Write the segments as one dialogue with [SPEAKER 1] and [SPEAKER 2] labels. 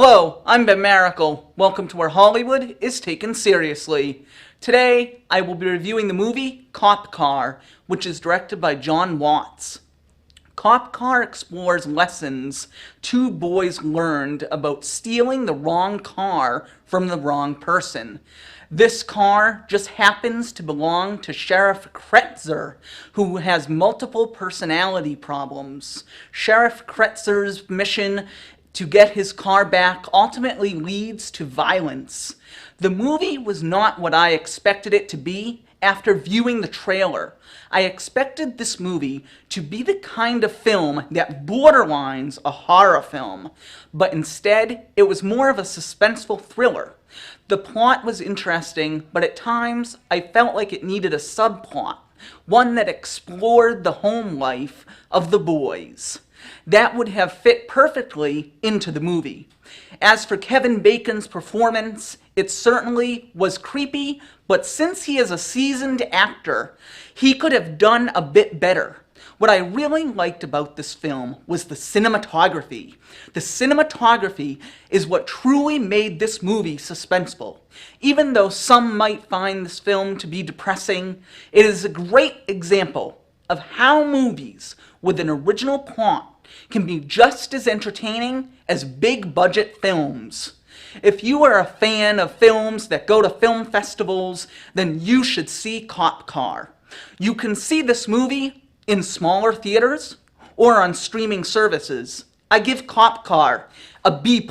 [SPEAKER 1] Hello, I'm Ben Maracle. Welcome to where Hollywood is taken seriously. Today, I will be reviewing the movie Cop Car, which is directed by Jon Watts. Cop Car explores lessons two boys learned about stealing the wrong car from the wrong person. This car just happens to belong to Sheriff Kretzer, who has multiple personality problems. Sheriff Kretzer's mission to get his car back ultimately leads to violence. The movie was not what I expected it to be after viewing the trailer. I expected this movie to be the kind of film that borderlines a horror film, but instead it was more of a suspenseful thriller. The plot was interesting, but at times I felt like it needed a subplot, one that explored the home life of the boys. That would have fit perfectly into the movie. As for Kevin Bacon's performance, it certainly was creepy, but since he is a seasoned actor, he could have done a bit better. What I really liked about this film was the cinematography. The cinematography is what truly made this movie suspenseful. Even though some might find this film to be depressing, it is a great example of how movies with an original plot can be just as entertaining as big budget films. If you are a fan of films that go to film festivals, then you should see Cop Car. You can see this movie in smaller theaters or on streaming services. I give Cop Car a B+.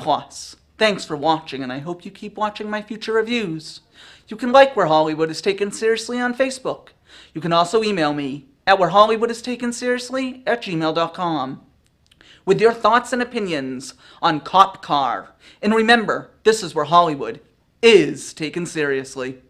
[SPEAKER 1] Thanks for watching, and I hope you keep watching my future reviews. You can like Where Hollywood is Taken Seriously on Facebook. You can also email me at wherehollywoodistakenseriously@gmail.com with your thoughts and opinions on Cop Car. And remember, this is where Hollywood is taken seriously.